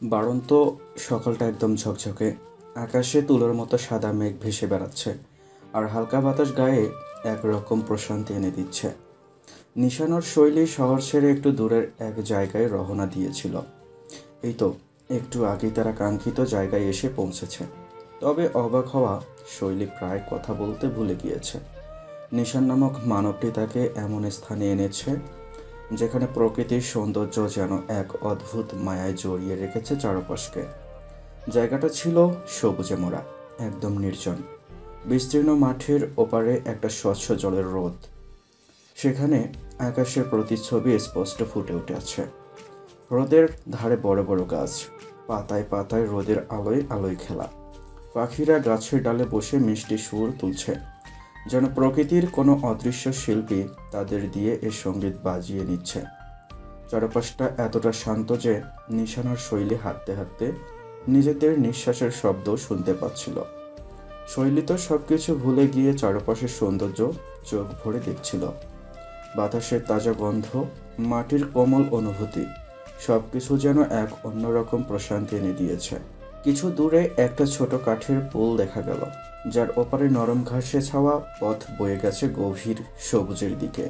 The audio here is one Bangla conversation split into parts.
বাড়ন্ত সকালটা একদম ঝকঝকে। আকাশে তুলোর মতো সাদা মেঘ ভেসে বেড়াচ্ছে, আর হালকা বাতাস গায়ে একরকম প্রশান্তি এনে দিচ্ছে। নিশানোর শৈলী শহর ছেড়ে একটু দূরের এক জায়গায় রওনা দিয়েছিল। এই তো একটু আগেই তারা কাঙ্ক্ষিত জায়গায় এসে পৌঁছেছে। তবে অবাক হওয়া, শৈলী প্রায় কথা বলতে ভুলে গিয়েছে। নিশান নামক মানবটি তাকে এমন স্থানে এনেছে যেখানে প্রকৃতির সৌন্দর্য যেন এক অদ্ভুত মায়ায় জড়িয়ে রেখেছে চারপাশকে। জায়গাটা ছিল সবুজে মোড়া, একদম নির্জন। বিস্তীর্ণ মাঠের ওপারে একটা স্বচ্ছ জলের হ্রদ। সেখানে আকাশের প্রতিচ্ছবি স্পষ্ট ফুটে উঠেছে। হ্রদের ধারে বড় বড় গাছ, পাতায় পাতায় রোদের আলোয় আলোয় খেলা। পাখিরা গাছের ডালে বসে মিষ্টি সুর তুলছে, যেন প্রকৃতির কোনো অদৃশ্য শিল্পী তাদের দিয়ে এ সঙ্গীত বাজিয়ে নিচ্ছে। চারপাশটা এতটা শান্ত যে নিশানার শৈলী হাঁটতে হাঁটতে নিজেদের নিঃশ্বাসের শব্দ শুনতে পাচ্ছিল। শৈলী তো সবকিছু ভুলে গিয়ে চারপাশের সৌন্দর্য চোখ ভরে দেখছিল। বাতাসের তাজা গন্ধ, মাটির কোমল অনুভূতি, সবকিছু যেন এক অন্যরকম প্রশান্তি এনে দিয়েছে। কিছু দূরে একটা ছোট কাঠের পুল দেখা গেল, যার ওপারে নরম ঘাসে ছাওয়া পথ বয়ে গেছে গভীর সবুজের দিকে।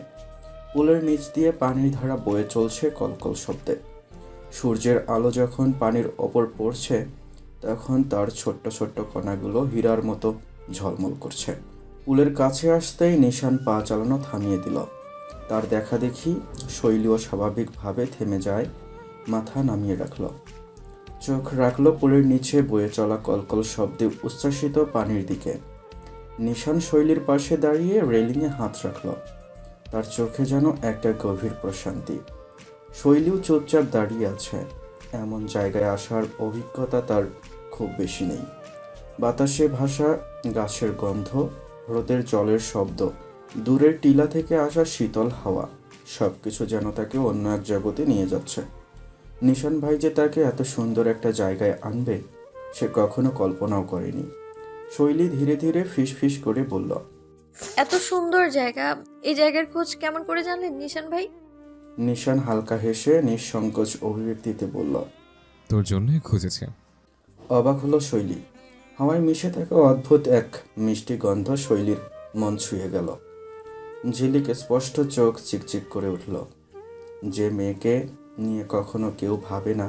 পুলের নিচ দিয়ে পানির ধারা বয়ে চলছে কলকল শব্দে। সূর্যের আলো যখন পানির ওপর পড়ছে, তখন তার ছোট্ট ছোট্ট কণাগুলো হীরার মতো ঝলমল করছে। পুলের কাছে আসতেই নিশান পা চালানো থামিয়ে দিল। তার দেখা দেখি শৈলীও স্বাভাবিকভাবে থেমে যায়, মাথা নামিয়ে রাখল, চোখ রাখল পুলের নিচে বয়ে চলা কলকল শব্দে উচ্ছ্বাসিত পানির দিকে। নিশান শৈলীর পাশে দাঁড়িয়ে রেলিংয়ে হাত রাখল, তার চোখে যেন একটা গভীর প্রশান্তি। শৈলীও চুপচাপ দাঁড়িয়ে আছে। এমন জায়গায় আসার অভিজ্ঞতা তার খুব বেশি নেই। বাতাসে ভাসা গাছের গন্ধ, হ্রদের জলের শব্দ, দূরের টিলা থেকে আসা শীতল হাওয়া, সবকিছু যেন তাকে অন্য এক জগতে নিয়ে যাচ্ছে। নিশান ভাই যে তাকে এত সুন্দর একটা জায়গায় আনবে, সে কখনো কল্পনাও করেনি। শৈলী ধীরে ধীরে ফিসফিস করে বলল, এত সুন্দর জায়গা, এই জায়গার খোঁজ কেমন করে জানলেন নিশান ভাই? নিশান হালকা হেসে নিঃসংকোচ অভিব্যক্তিতে বলল, তোর জন্যই খুঁজেছি। অবাক হলো শৈলী। হাওয়ায় মিশে থাকা অদ্ভুত এক মিষ্টি গন্ধ শৈলীর মন ছুঁয়ে গেল। ঝিলিক স্পষ্ট চোখ চিকচিক করে উঠল। যে মেয়েকে নিয়ে কখনো কেউ ভাবে না,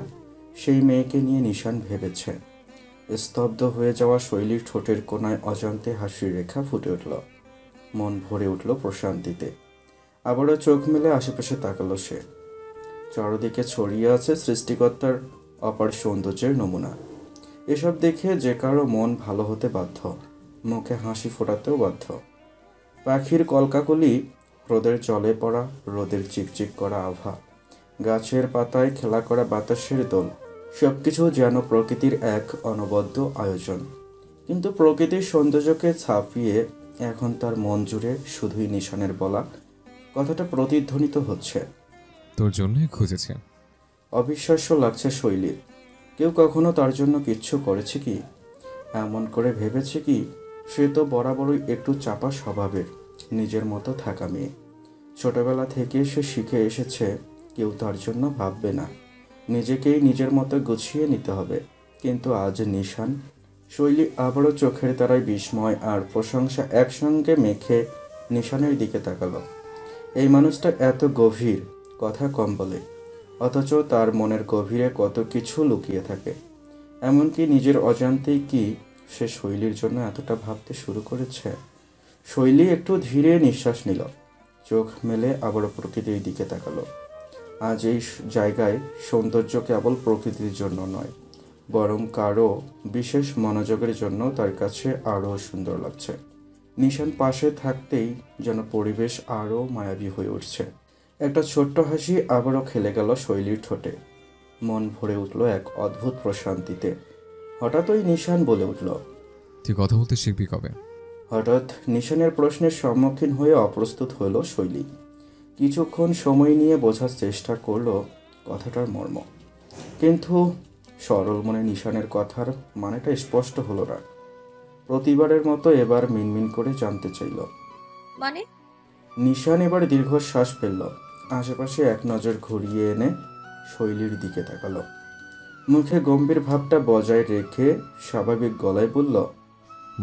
সেই মেয়েকে নিয়ে নিশান ভেবেছে। স্তব্ধ হয়ে যাওয়া শৈলীর ঠোঁটের কোণায় অজান্তে হাসির রেখা ফুটে উঠল। মন ভরে উঠল প্রশান্তিতে। আবারও চোখ মেলে আশেপাশে তাকালো সে। চারদিকে ছড়িয়ে আছে সৃষ্টিকর্তার অপার সৌন্দর্যের নমুনা। এসব দেখে যে কারো মন ভালো হতে বাধ্য, মুখে হাসি ফোটাতেও বাধ্য। পাখির কলকাকলি, হ্রদের জলে পড়া রোদের চিকচিক করা আভা, গাছের পাতায় খেলা করা বাতাসের দোল, সবকিছু যেন প্রকৃতির এক অনবদ্য আয়োজন। কিন্তু প্রকৃতির সৌন্দর্যকে ছাপিয়ে এখন তার মন জুড়ে শুধুই নিশানের বলা কথাটা প্রতিধ্বনিত হচ্ছে। তোর জন্যই খুঁজেছি। অবিশ্বাস্য লাগছে শৈলীর। কেউ কখনো তার জন্য কিচ্ছু করেছে কি? এমন করে ভেবেছে কি? সে তো বরাবরই একটু চাপা স্বভাবের, নিজের মতো থাকা মেয়ে। ছোটবেলা থেকে সে শিখে এসেছে কেউ তার জন্য ভাববে না, নিজেকেই নিজের মতো গুছিয়ে নিতে হবে। কিন্তু আজ নিশান, শৈলী আবারও চোখের তারায় বিস্ময় আর প্রশংসা একসঙ্গে মেখে নিশানের দিকে তাকালো। এই মানুষটা এত গভীর, কথা কম বলে, অথচ তার মনের গভীরে কত কিছু লুকিয়ে থাকে। এমনকি নিজের অজান্তেই কি সে শৈলীর জন্য এতটা ভাবতে শুরু করেছে? শৈলী একটু ধীরে নিঃশ্বাস নিল, চোখ মেলে আবারও প্রকৃতির দিকে তাকালো। আজ এই জায়গায় সৌন্দর্য কেবল প্রকৃতির জন্য নয়, বরং কারো বিশেষ মনোযোগের জন্য তার কাছে আরও সুন্দর লাগছে। নিশান পাশে থাকতেই যেন পরিবেশ আরও মায়াবী হয়ে উঠছে। একটা ছোট্ট হাসি আবারও খেলে গেল শৈলীর ঠোঁটে। মন ভরে উঠল এক অদ্ভুত প্রশান্তিতে। হঠাৎই নিশান বলে উঠল, তুই কথা বলতে শিখবি কবে? হঠাৎ নিশানের প্রশ্নের সম্মুখীন হয়ে অপ্রস্তুত হইল শৈলী। কিছুক্ষণ সময় নিয়ে বোঝার চেষ্টা করল কথাটার মর্ম, কিন্তু সরল মনে নিশানের কথার মানেটা স্পষ্ট হলো না। প্রতিবারের মতো এবার মিনমিন করে জানতে চাইল। মানে? নিশান এবার দীর্ঘশ্বাস ফেলল, আশেপাশে এক নজর ঘুরিয়ে এনে শৈলীর দিকে তাকালো। মুখে গম্ভীর ভাবটা বজায় রেখে স্বাভাবিক গলায় বলল,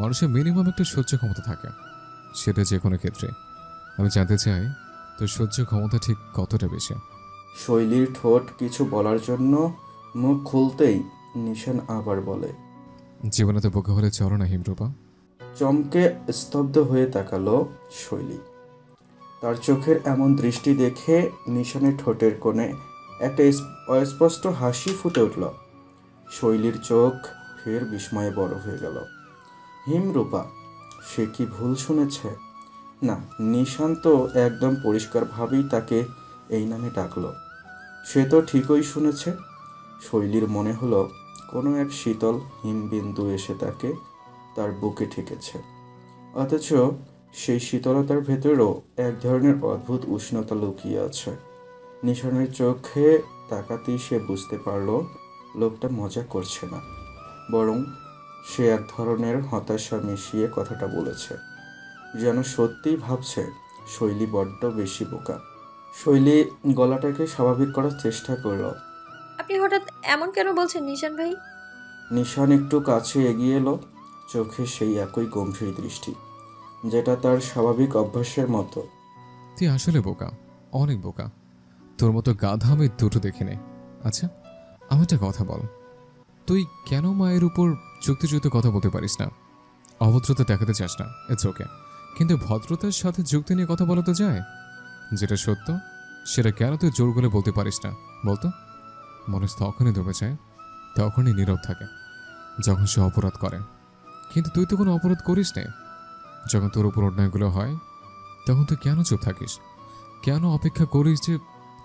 মানুষের মিনিমাম একটা সহ্য ক্ষমতা থাকে, সেটা যে কোনো ক্ষেত্রে। আমি জানতে চাই তোর সহ্য ক্ষমতা ঠিক কতটা বেশি। শৈলীর ঠোঁট কিছু বলার জন্য মুখ খুলতেই নিশান আবার বলে, জীবনে তো বোকা হলে চলো না হিমরূপা। চমকে স্তব্ধ হয়ে তাকালো শৈলী। তার চোখের এমন দৃষ্টি দেখে নিশানের ঠোঁটের কোণে একটা অস্পষ্ট হাসি ফুটে উঠল। শৈলীর চোখ ফের বিস্ময়ে বড় হয়ে গেল। হিমরূপা, সে কি ভুল শুনেছে? না, নিশান তো একদম পরিষ্কারভাবেই তাকে এই নামে ডাকলো। সে তো ঠিকই শুনেছে। শৈলীর মনে হলো কোনো এক শীতল হিমবিন্দু এসে তাকে তার বুকে ঠেকেছে, অথচ সেই শীতলতার ভেতরেও এক ধরনের অদ্ভুত উষ্ণতা লুকিয়ে আছে। নিশানের চোখে তাকাতেই সে বুঝতে পারল লোকটা মজা করছে না, বরং সে এক ধরনের হতাশা মিশিয়ে কথাটা বলেছে, যেন সত্যিই ভাবছে শৈলী বড্ড বেশি বোকা। শৈলী গলাটাকে স্বাভাবিক করার চেষ্টা করল। আপনি হঠাৎ এমন কেন বলছেন নিশান ভাই? নিশান একটু কাছে এগিয়ে এলো, চোখে সেই একই গম্ভীর দৃষ্টি, যেটা তার স্বাভাবিক অভ্যাসের মতো। তুই আসলে বোকা, অনেক বোকা। তোর মতো গাধা আমি দুটো দেখিনি। আচ্ছা, আমি একটা কথা বল, তুই কেন মায়ের উপর যুক্তিযুক্ত কথা বলতে পারিস না? অভদ্রতা দেখাতে চাস না, ইটস ওকে, কিন্তু ভদ্রতার সাথে যুক্তি নিয়ে কথা বলা তো যায়। যেটা সত্য সেটা কেন তুই জোর করে বলতে পারিস না বলতো? মানুষ তখনই দমে যায়, তখনই নীরব থাকে যখন সে অপরাধ করে। কিন্তু তুই তো কোনো অপরাধ করিস নে। যখন তোর উপর অন্যায়গুলো হয় তখন তুই কেন চুপ থাকিস? কেন অপেক্ষা করিস যে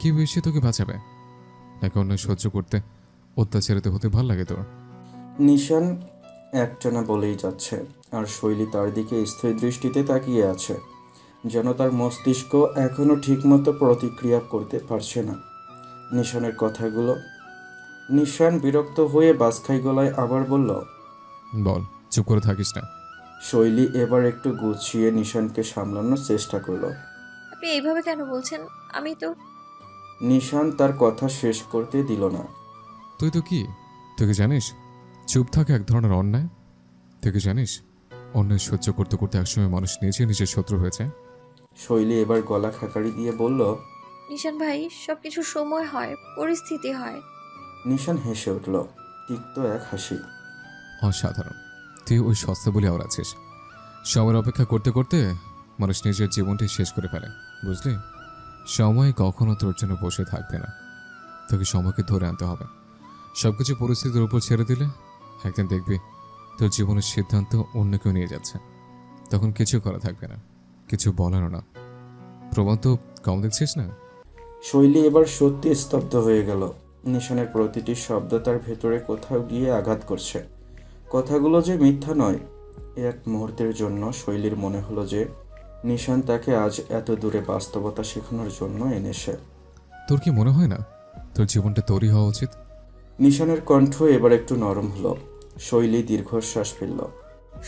কেউ এসে তোকে বাঁচাবে? নাকি অন্যায় সহ্য করতে, অত্যাচারিত হতে ভাল লাগে তোর? নিশান একটানা বলেই যাচ্ছে, আর শৈলী তার দিকে স্থির দৃষ্টিতে তাকিয়ে আছে, যেন তার মস্তিষ্ক এখনও ঠিকমতো প্রতিক্রিয়া করতে পারছে না নিশানের কথাগুলো। নিশান বিরক্ত হয়ে বাজখাই গলায় আবার বলল, বল, চুপ করে থাকিস না। শৈলী এবার একটু গুছিয়ে নিশানকে সামলানোর চেষ্টা করলো। আপনি এইভাবে কেন বলছেন? আমি তো নিশান তার কথা শেষ করতে দিল না। তুই তো কি, তুই কি জানিস চুপ থাকা এক ধরনের অন্যায়? তুই কি জানিস অন্যায় সহ্য করতে করতে একসময় মানুষ নিজে নিজের শত্রু হয়েছে? শৈলী এবার গলা খাকারি দিয়ে বলল। নিশান ভাই, সবকিছু সময় হয়, পরিস্থিতি হয়। নিশান হেসে উঠল, তিক্ত এক হাসি। অসাধারণ, তুই ওই সস্তা বলে আওড়াচ্ছিস। সময়ের অপেক্ষা করতে করতে মানুষ নিজের জীবনটাই শেষ করে ফেলে, বুঝলি? সময় কখনো তোর জন্য বসে থাকবে না, তোকে সময়কে ধরে আনতে হবে। সবকিছু পরিস্থিতির উপর ছেড়ে দিলে একদিন দেখবি তোর জীবনের সিদ্ধান্ত অন্য কেউ নিয়ে যাচ্ছে। তখন কিছু করা থাকবে না, কিছু বলারও না। প্রমাণ তো কম দেখছিস না? শৈলী এবার সত্যি স্তব্ধ হয়ে গেল। নিশানের প্রতিটি শব্দ তার ভেতরে কোথাও গিয়ে আঘাত করছে। কথাগুলো যে মিথ্যা নয়, এক মুহূর্তের জন্য শৈলীর মনে হলো যে নিশান তাকে আজ এত দূরে বাস্তবতা শেখানোর জন্য এনেছে। তোর কি মনে হয় না তোর জীবনটা তৈরি হওয়া উচিত? নিশানের কণ্ঠ এবার একটু নরম হলো। শৈলী দীর্ঘশ্বাস ফেলল।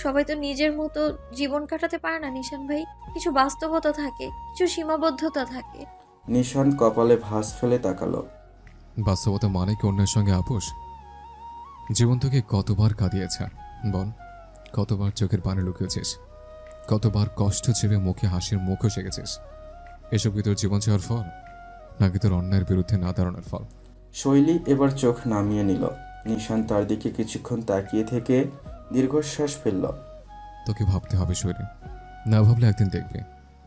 সবাই তো নিজের মতো জীবন কাটাতে পারে না নিশান ভাই। কিছু বাস্তবতা থাকে, কিছু সীমাবদ্ধতা থাকে। নিশান কপালে ভাঁজ ফেলে তাকালো। বাস্তবতা মানে কি অন্যের সঙ্গে আপোষ? জীবন তোকে কতবার কাঁদিয়েছে বল? কতবার চোখের পানি লুকিয়েছিস? কতবার কষ্ট চেপে মুখে হাসির মুখও শিখেছিস? এসব কি তোর জীবন চাওয়ার ফল, নাকি তোর অন্যায়ের বিরুদ্ধে না দাঁড়ানোর ফল? শৈলী এবার চোখ নামিয়ে নিল। নিশান তার দিকে কিছুক্ষণ তাকিয়ে থেকে দীর্ঘশ্বাস ফেলল। তোকে ভাবতে হবে শরীর, না ভাবলে একদিন দেখবি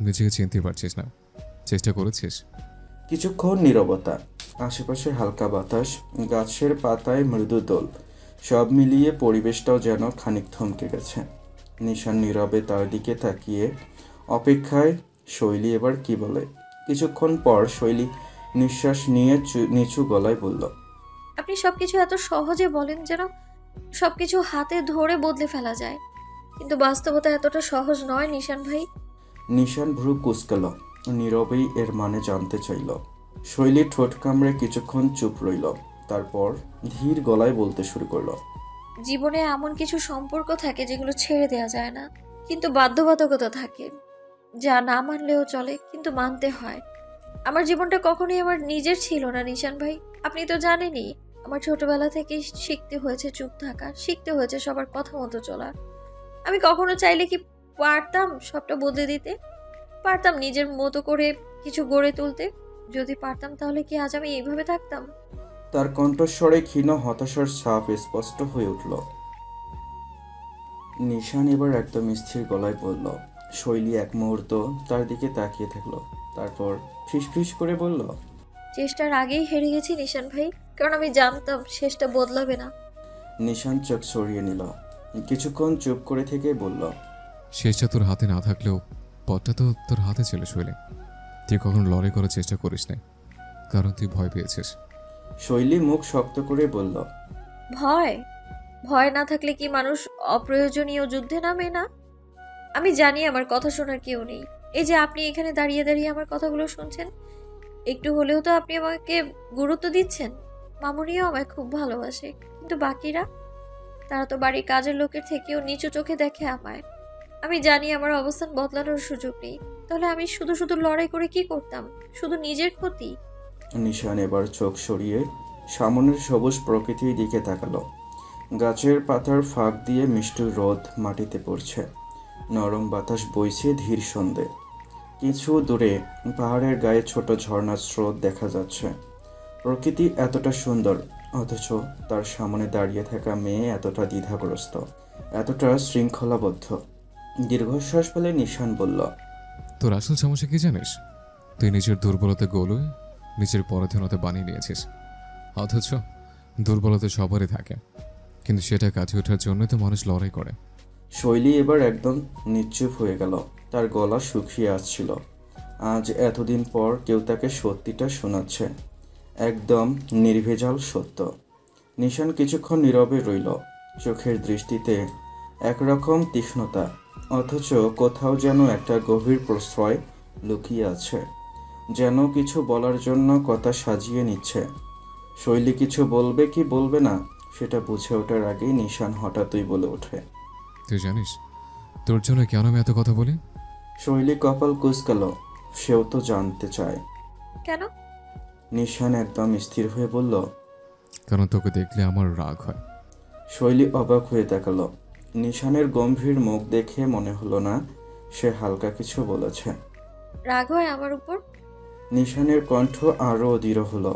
নিজেকে চিনতে পারছিস না। চেষ্টা করেছিস? কিছুক্ষণ নীরবতা, আশেপাশে হালকা বাতাস, গাছের পাতায় মৃদু দোল, সব মিলিয়ে পরিবেশটাও যেন খানিক থমকে গেছে। নিশান নীরবে তার দিকে তাকিয়ে অপেক্ষায় শৈলী এবার কি বলে। কিছুক্ষণ পর শৈলী নিঃশ্বাস নিয়ে নিচু গলায় বলল, আপনি সবকিছু এত সহজে বলেন যেন সবকিছু হাতে ধরে বদলে ফেলা যায়, কিন্তু বাস্তবতা এতটা সহজ নয় নিশান ভাই। নিশান ভ্রু কুঁচকাল, নীরবেই এর মানে জানতে চাইল। শৈলী ঠোঁট কামড়ে কিছুক্ষণ চুপ রইল, তারপর ধীর গলায় বলতে শুরু করলো। জীবনে এমন কিছু সম্পর্ক থাকে যেগুলো ছেড়ে দেওয়া যায় না, কিন্তু বাধ্যবাধকতা থাকে যা না মানলেও চলে, কিন্তু মানতে হয়। আমার জীবনটা কখনোই আমার নিজের ছিল না নিশান ভাই, আপনি তো জানেনই। আমার ছোটবেলা থেকেই শিখতে হয়েছে চুপ থাকা, শিখতে হয়েছে সবার কথা মতো চলা। আমি কখনো চাইলে কি পারতাম সবটা বদলে দিতে? পারতাম নিজের মতো করে কিছু গড়ে তুলতে? যদি পারতাম তাহলে কি আজ আমি এইভাবে থাকতাম? তার কণ্ঠস্বরে ক্ষীণ হতাশার ছাপ স্পষ্ট হয়ে উঠল। নিশান এবার একদম স্থির গলায় বলল। শৈলী এক মুহূর্ত তার দিকে তাকিয়ে থাকলো, তারপর ফিসফিস করে বলল, চেষ্টার আগেই হেরে গেছি নিশান ভাই, কারণ আমি জানতাম শেষটা বদলাবে না। নিশান চোখ সরিয়ে নিল, কিছুক্ষণ চুপ করে থেকে বলল, শেষটা তোর হাতে না থাকলেও পথটা তো তোর হাতে ছিল শৈলে। তুই কখনো লড়াই করার চেষ্টা করিস না, কারণ তুই ভয় পেয়েছিস। শৈলী মুখ শক্ত করে বলল, ভয়? ভয় না থাকলে কি মানুষ অপ্রয়োজনীয় যুদ্ধে নামে না? আমি জানি আমার কথা শোনার কেউ নেই। এই যে আপনি এখানে দাঁড়িয়ে দাঁড়িয়ে আমার কথাগুলো শুনছেন, একটু হলেও তো আপনি আমাকে গুরুত্ব দিচ্ছেন। মামুনিও আমায় খুব ভালোবাসে, কিন্তু বাকিরা, তারা তো বাড়ির কাজের লোকের থেকেও নিচু চোখে দেখে আমায়। আমি জানি আমার অবস্থান বদলানোর সুযোগ নেই, তাহলে আমি শুধু শুধু লড়াই করে কি করতাম? শুধু নিজের ক্ষতি। নিশান এবার চোখ সরিয়ে সামনের সবুজ প্রকৃতির দিকে তাকালো। গাছের পাতার ফাঁক দিয়ে মিষ্টি রোদ মাটিতে পড়ছে, নরম বাতাস বইছে ধীর সন্ধে। কিছু দূরে পাহাড়ের গায়ে ছোট ঝর্ণার স্রোত দেখা যাচ্ছে। প্রকৃতি এতটা সুন্দর, অথচ তার সামনে দাঁড়িয়ে থাকা মেয়ে এতটা দ্বিধাগ্রস্ত, এতটা শৃঙ্খলাবদ্ধ। দীর্ঘশ্বাস ফেলে নিশান বলল, তোর আসল সমস্যা কি জানিস? তুই নিজের দুর্বলতা গলুয়ে নিজের পরাধীনতা বানিয়ে নিয়েছিস। অথচ দুর্বলতা সবারই থাকে, কিন্তু সেটা কাটিয়ে ওঠার জন্য তো মানুষ লড়াই করে। শৈলী এবার একদম নিশ্চুপ হয়ে গেল, তার গলা শুকিয়ে আসছিল। আজ এতদিন পর কেউ তাকে সত্যিটা শোনাচ্ছে, একদম নির্ভেজাল সত্য। নিশান কিছুক্ষণ নীরবে রইল, চোখের দৃষ্টিতে একরকম তীক্ষ্ণতা, অথচ কোথাও যেন একটা গভীর প্রশ্রয় লুকিয়ে আছে, যেন কিছু বলার জন্য কথা সাজিয়ে নিচ্ছে। শৈলী কিছু বলবে কি বলবে না সেটা বুঝে ওঠার আগেই নিশান হঠাৎই বলে ওঠে, তুই জানিস তোর জন্য কেন আমি এত কথা বলি? শৈলী কপাল কুঁচকাল, সেও তো জানতে চায়। কেন? নিশান একদম স্থির হয়ে বলল, কারণ তোকে দেখলে আমার রাগ হয়। শৈলী অবাক হয়ে তাকালো। নিশানের গম্ভীর মুখ দেখে মনে হলো না সে হালকা কিছু বলেছে। রাগ হয় আমার উপর? নিশানের কণ্ঠ আরও দৃঢ় হলো।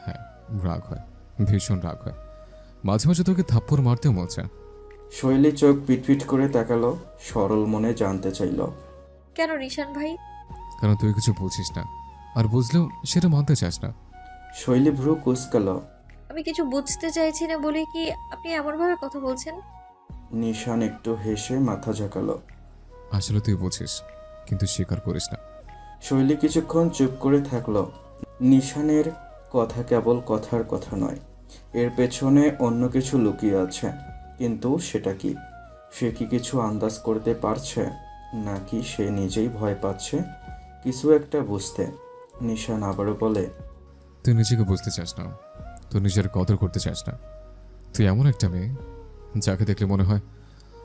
হ্যাঁ, রাগ হয়, ভীষণ রাগ হয়। মাঝে মাঝে তোকে থাপ্পড় মারতেও মন চায়। শৈলী চোখ পিটপিট করে তাকালো, সরল মনে জানতে চাইল, কেন নিশান ভাই? কারণ তুই কিছু বুঝিস না, আর বুঝলেও সেটা মানতে চাস না। শৈলী ভ্রু কুঁচকালো। আমি কিছু বুঝতে চাইছি না বলে কি আপনি এমনভাবে কথা বলছেন? নিশান একটু হেসে মাথা ঝাঁকালো। আসলে তুই বুঝিস, কিন্তু স্বীকার করিস না। শৈলী কিছুক্ষণ চুপ করে থাকলো। নিশানের কথা কেবল কথার কথা নয়, এর পেছনে অন্য কিছু লুকিয়ে আছে। কিন্তু সেটা কি? সে কি কিছু আন্দাজ করতে পারছে, নাকি সে নিজেই ভয় পাচ্ছে কিছু একটা বুঝতে? নিশান আবারও বলে, তুই নিজেকে বুঝতে চাস না, তুই নিজের কদর করতে চাস না। তুই এমন একটা মেয়ে যাকে দেখলে মনে হয়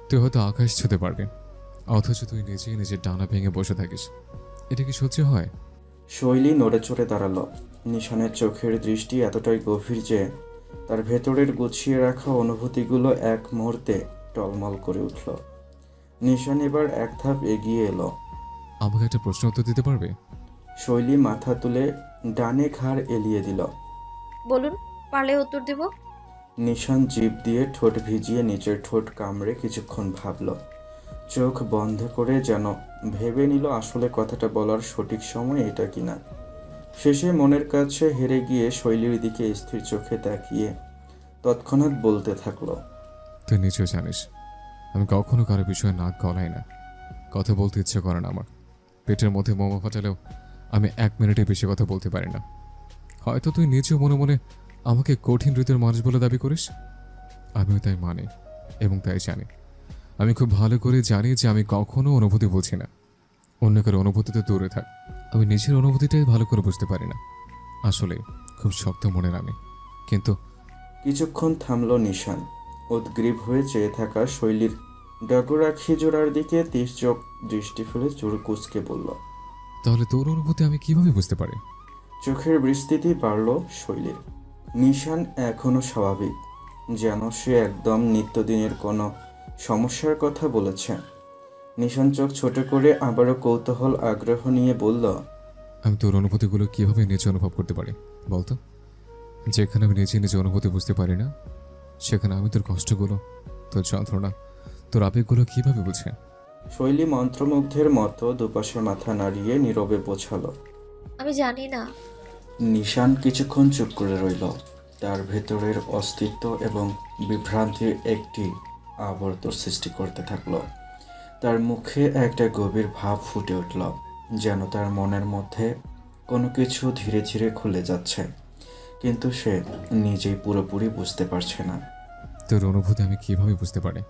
তুই হয়তো আকাশ ছুঁতে পারবি, অথচ তুই নিজেই নিজের ডানা ভেঙে বসে থাকিস। এটা কি সহ্য হয়? শৈলী নড়ে চড়ে দাঁড়ালো। নিশানের চোখের দৃষ্টি এতটাই গভীর যে তার ভেতরের গুছিয়ে রাখা অনুভূতিগুলো এক মুহূর্তে টলমল করে উঠল। নিশান এবার এক ধাপ এগিয়ে এলো। আমাকে একটা প্রশ্ন উত্তর দিতে পারবে? শৈলী মাথা তুলে ডানে ঘাড় এলিয়ে দিল। বলুন, পারলে উত্তর দেব। নিশান জিভ দিয়ে ঠোঁট ভিজিয়ে নিচের ঠোঁট কামড়ে কিছুক্ষণ ভাবল, চোখ বন্ধ করে যেন ভেবে নিল আসলে কথাটা বলার সঠিক সময় এটা কিনা। শেষে মনের কাছে হেরে গিয়ে শৈলীর দিকে স্থির চোখে তাকিয়ে তৎক্ষণাৎ বলতে থাকলো, তুই নিজেও জানিস আমি কখনো কারো বিষয়ে নাক গলাই না। কথা বলতে ইচ্ছে করে না আমার। পেটের মধ্যে মোমো ফাটালেও আমি 1 মিনিটে বেশি কথা বলতে পারি না। হয়তো তুই নিজেও মনে মনে আমাকে কঠিন হৃদয়ের মানুষ বলে দাবি করিস, আমিও তাই মানি এবং তাই জানি। আমি খুব ভালো করে জানি যে আমি কখনো অনুভূতি বুঝি না। অন্য কারো অনুভূতিতে দূরে থাক, আমি নিজের অনুভূতিটাই ভালো করে বুঝতে পারি না। আসলে খুব শক্ত মনের আমি। কিন্তু কিছুক্ষণ থামলো নিশান, উদ্গ্রীব হয়ে চেয়ে থাকা শৈলীর ডগরাক্ষী জোড়ার দিকে তির্যক দৃষ্টি ফেলে চোর কুঁচকে বলল, তাহলে তোর অনুভূতি আমি কিভাবে বুঝতে পারি? চোখের বিস্তৃতি বাড়ল শৈলীর, নিশান এখনও স্বাভাবিক, যেন সে একদম নিত্যদিনের কোনো সমস্যার কথা বলেছে। নিশান চোখ ছোট করে আবারও কৌতূহল আগ্রহ নিয়ে বলল, আমি তোর অনুভূতিগুলো কিভাবে নিজে অনুভব করতে পারি বলতো? যেখানে আমি নিজে অনুভূতি বুঝতে পারি না, সেখানে আমি তোর কষ্টগুলো, তোর যন্ত্রণা, তোর আবেগগুলো কিভাবে বুঝে? শৈলী মন্ত্রমুগ্ধের মতো দুপাশে মাথা নাড়িয়ে নীরবে বোঝালো। আমি জানি না। নিশান কিছুক্ষণ চুপ করে রইল। তার ভেতরের অস্তিত্ব এবং বিভ্রান্তির একটি আবর্ত সৃষ্টি করতে থাকলো। তার মুখে একটা গভীর ভাব ফুটে উঠল, যেন তার মনের মধ্যে কোনো কিছু ধীরে ধীরে খুলে যাচ্ছে, কিন্তু সে নিজেই পুরোপুরি বুঝতে পারছে না। তোর অনুভূতি আমি কিভাবে বুঝতে পারি?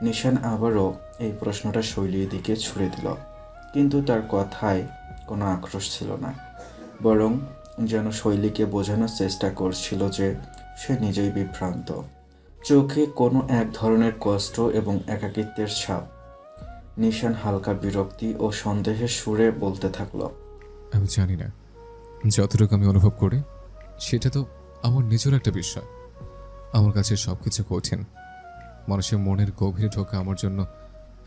নিশান আবারও এই প্রশ্নটা শৈলীর দিকে ছুড়ে দিল, কিন্তু তার কথায় কোনো আক্রোশ ছিল না, বরং যেন শৈলীকে বোঝানোর চেষ্টা করছিল যে সে নিজেই বিভ্রান্ত। চোখে কোনো এক ধরনের কষ্ট এবং একাকিত্বের ছাপ। নিশান হালকা বিরক্তি ও সন্দেহের সুরে বলতে থাকলো, আমি জানি না। যতটুকু আমি অনুভব করি সেটা তো আমার নিজের একটা বিষয়। আমার কাছে সব কিছু কঠিন। মানুষের মনের গভীরে ঢোকা আমার জন্য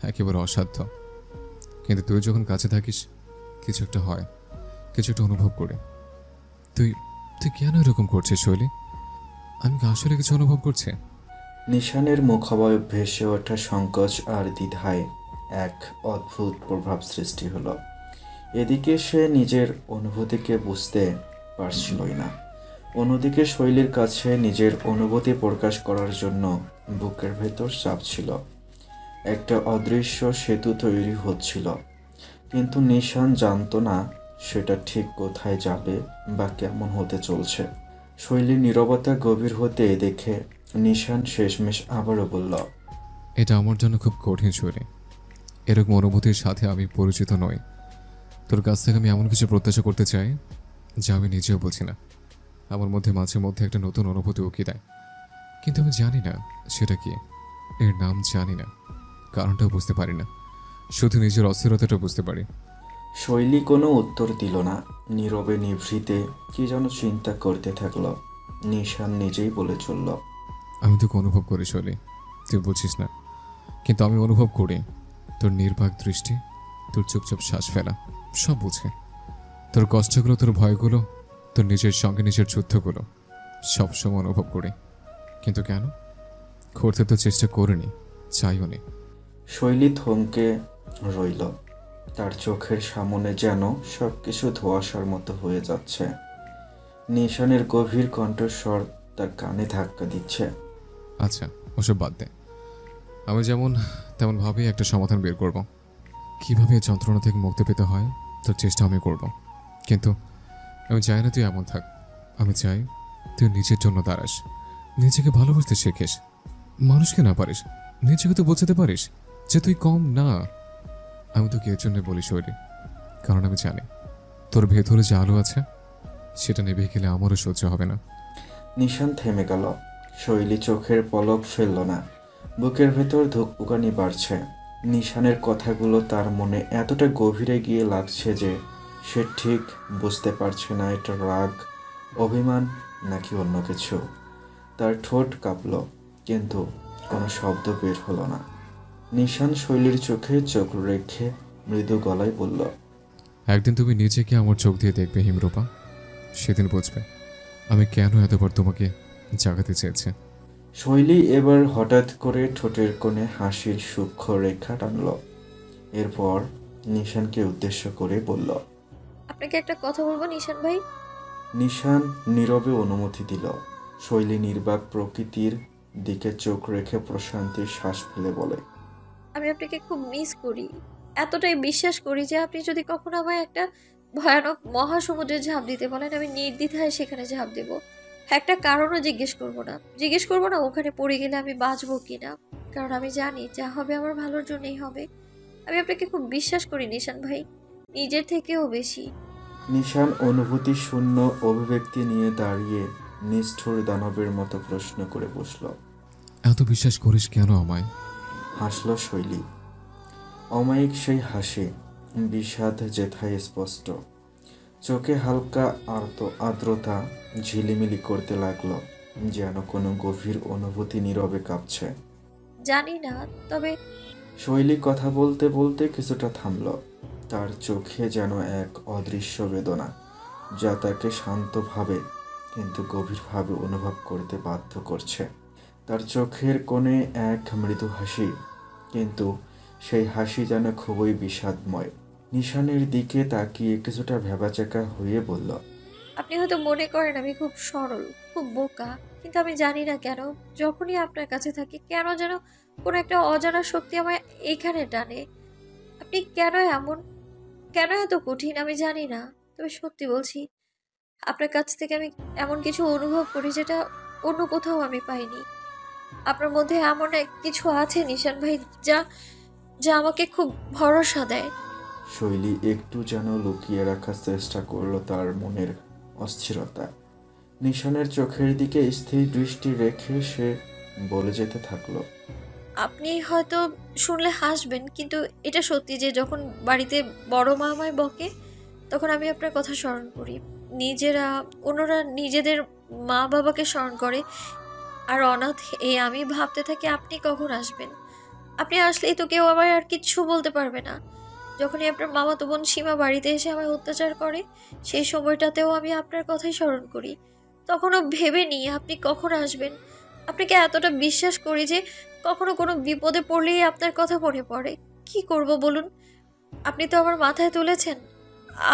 একেবারে অসাধ্য। কিন্তু তুই যখন কাছে থাকিস, কিছু একটা হয়, কিছু একটা অনুভব করে। তুই তুই কেন এরকম করছিস শৈলী? আমি কি আসলে কিছু অনুভব করছি? নিশানের মুখাবয়ব ভেসে ওঠা সংকোচ আর দ্বিধায় এক অদ্ভুত প্রভাব সৃষ্টি হলো। এদিকে সে নিজের অনুভূতিকে বুঝতে পারছিলই না, অন্যদিকে শৈলীর কাছে নিজের অনুভূতি প্রকাশ করার জন্য বুকের ভেতর চাপ ছিল। একটা অদৃশ্য সেতু তৈরি হচ্ছিল, কিন্তু নিশান জানতো না সেটা ঠিক কোথায় যাবে বা কেমন হতে চলছে। শৈলীর নীরবতা গভীর হতে দেখে নিশান শেষমেশ আবারও বলল, এটা আমার জন্য খুব কঠিন শৈলী। এরকম অনুভূতির সাথে আমি পরিচিত নই। তোর কাছ থেকে আমি এমন কিছু প্রত্যাশা করতে চাই যা আমি নিজেও বুঝি না। আমার মধ্যে মাঝে মধ্যে একটা নতুন অনুভূতি উকি দেয়, কিন্তু আমি জানি না সেটা কি। এর নাম জানি না, কারণটাও বুঝতে পারি না। শুধু নিজের অস্থিরতাটা বুঝতে পারি। শৈলী কোনো উত্তর দিল না, নীরবে নিভৃতে কি যেন চিন্তা করতে থাকলো। নিশান নিজেই বলে চলল, আমি তোকে অনুভব করি শৈলী, তুই বুঝিস না, কিন্তু আমি অনুভব করি। তোর নির্বাক দৃষ্টি, তোর চুপচাপ শ্বাস ফেলা, সব বুঝে। তোর কষ্টগুলো, তোর ভয়গুলো, তোর নিজের সঙ্গে নিজের যুদ্ধগুলো সবসময় অনুভব করি। কিন্তু কেন করতে তো চেষ্টা করিনি, চাইও নি। শৈলী থমকে রইল। তার চোখের সামনে যেন সব কিছু ধোঁয়াশার মতো হয়ে যাচ্ছে। নিশানের গভীর কণ্ঠস্বর তার কানে ধাক্কা দিচ্ছে। আচ্ছা, ওসব বাদ দে। আমি যেমন তেমন ভাবেই একটা সমাধান বের করব। কিভাবে এই যন্ত্রণা থেকে মুক্তি পেতে হয় তোর চেষ্টা আমি করব। কিন্তু আমি চাই না তুই এমন থাক। আমি চাই তুই নিজের জন্য দাঁড়াস, নিজেকে ভালোবাসতে শেখিস। মানুষকে না পারিস, নিজেকে তো বোঝাতে পারিস যে তুই কম না। আমি তোকে এর জন্য বলি শৈলী, কারণ আমি জানি তোর ভেতরে যে আলো আছে সেটা নেভে গেলে আমারও সহ্য হবে না। নিশান থেমে গেল। শৈলী চোখের পলক ফেলল না। বুকের ভেতর ধুকপুকানি বাড়ছে। নিশানের কথাগুলো তার মনে এতটা গভীরে গিয়ে লাগছে যে সে ঠিক বুঝতে পারছে না এটা রাগ, অভিমান নাকি অন্য কিছু। তার ঠোঁট কাঁপল, কিন্তু কোনো শব্দ বের হলো না। নিশান শৈলীর চোখে চোখ রেখে মৃদু গলায় বলল, একদিন তুমি নিজেকে আমার চোখ দিয়ে দেখবে হিমরূপা, সেদিন বুঝবে আমি কেন এতবার তোমাকে জাগাতে চেয়েছি। শৈলী এবার হঠাৎ করে ঠোঁটের কোণে হাসির সূক্ষ্ম রেখা টানল। এরপর নিশানকে উদ্দেশ্য করে বলল, আপনাকে একটা কথা বলবো নিশান ভাই। নিশান নীরবে অনুমতি দিল। শৈলী নির্বাক প্রকৃতির দিকে চোখ রেখে প্রশান্তির শ্বাস ফেলে বলে, আমি আপনাকে খুব মিস করি। এতটাই বিশ্বাস করি যে আপনি যদি কখনো আমায় একটা ভয়ানক মহাসমুদ্রে ঝাঁপ দিতে বলেন, আমি নির্দ্বিধায় সেখানে ঝাঁপ দেব। একটা কারণও জিজ্ঞেস করবো না ওখানে পড়ে গেলে আমি বাঁচবো কিনা। কারণ আমি জানি যা হবে আমার ভালোর জন্যই হবে। আমি আপনাকে খুব বিশ্বাস করি নিশান ভাই, নিজের থেকেও বেশি। নিশান অনুভূতি শূন্য অভিব্যক্তি নিয়ে দাঁড়িয়ে নিষ্ঠুর দানবের মতো প্রশ্ন করে বসল। এত বিশ্বাস করিস কেন আমায়? হাসল শৈলী। অমায়িক সেই হাসি, বিষাদ যেথায় স্পষ্ট। চোখে হালকা আর্দ্রতা ঝিলিমিলি করতে লাগলো, যেন কোনো গভীর অনুভূতি নীরবে কাঁপছে। জানি না, তবে শৈলী কথা বলতে বলতে কিছুটা থামল। তার চোখে যেন এক অদৃশ্য বেদনা, যা তাকে শান্তভাবে কিন্তু গভীরভাবে অনুভব করতে বাধ্য করছে। তার চোখের কোণে এক মৃদু হাসি, কিন্তু সেই হাসি যেন খুবই বিষাদময়। নিশানের দিকে তাকিয়ে কিছুটা ভ্যাবাচ্যাকা হয়ে বলল, আপনি হয়তো মনে করেন আমি খুব সরল, খুব বোকা, কিন্তু আমি জানি না কেন যখনই আপনার কাছে থাকি কেন যেন কোনো একটা অজানা শক্তি আমায় এখানে টানে। আপনি কেন এমন, কেন এত কঠিন আমি জানি না, তবে সত্যি বলছি আপনার কাছ থেকে আমি এমন কিছু অনুভব করি যেটা অন্য কোথাও আমি পাইনি। আপনার মধ্যে এমন এক কিছু আছে নিশান ভাই, যা যা আমাকে খুব ভরসা দেয়। শৈলী একটু যেন লুকিয়ে রাখার চেষ্টা করলো তার মনের অস্থিরতা। নিশানের চোখের দিকে স্থির দৃষ্টি রেখে সে বলে যেতে থাকলো, আপনি হয়তো শুনলে হাসবেন, কিন্তু এটা সত্যি যে যখন বাড়িতে বড় মা আমায় বকে তখন আমি আপনার কথা স্মরণ করি। অন্যরা নিজেদের মা বাবাকে স্মরণ করে, আর অনাথ এই আমি ভাবতে থাকি আপনি কখন আসবেন। আপনি আসলেই তো কেউ আমায় আর কিচ্ছু বলতে পারবে না। যখনই আপনার মামাতো বোন সীমা বাড়িতে এসে আমায় অত্যাচার করে, সেই সময়টাতেও আমি আপনার কথাই স্মরণ করি। তখনও ভেবে নিই আপনি কখন আসবেন। আপনাকে এতটা বিশ্বাস করি যে কখনো কোনো বিপদে পড়লেই আপনার কথা মনে পড়ে। কি করব বলুন? আপনি তো আমার মাথায় তুলেছেন,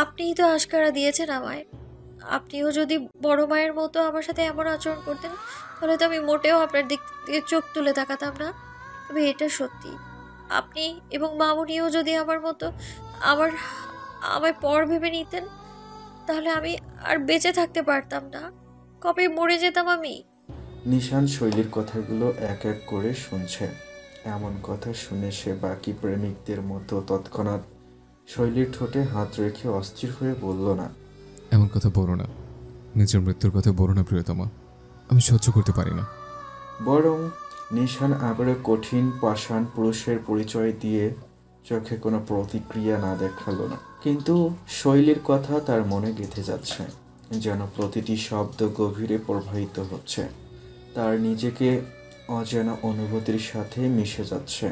আপনিই তো আশকারা দিয়েছেন আমায়। আপনিও যদি বড় মায়ের মতো আমার সাথে এমন আচরণ করতেন, তাহলে তো আমি মোটেও আপনার দিক থেকে চোখ তুলে তাকাতাম না। তবে এটা সত্যি, আপনি এবং মামুনিও যদি আমার মতো আমার আমায় পর ভেবে নিতেন, তাহলে আমি আর বেঁচে থাকতে পারতাম না, কবে মরে যেতাম আমি। নিশান শৈলীর কথাগুলো এক এক করে শুনছে। এমন কথা শুনে সে বাকি প্রেমিকদের মতো তৎক্ষণাৎ শৈলীর ঠোঁটে হাত রেখে অস্থির হয়ে বলল না, এমন কথা বলো না, নিজের মৃত্যুর কথা বলো না প্রিয়তমা, আমি সহ্য করতে পারি না। বরং নিশান আবারও কঠিন পাষাণ পুরুষের পরিচয় দিয়ে চোখে কোনো প্রতিক্রিয়া না দেখালো না। কিন্তু শৈলীর কথা তার মনে গেঁথে যাচ্ছে, যেন প্রতিটি শব্দ গভীরে প্রবাহিত হচ্ছে, তার নিজেকে অজানা অনুভূতির সাথে মিশে যাচ্ছে।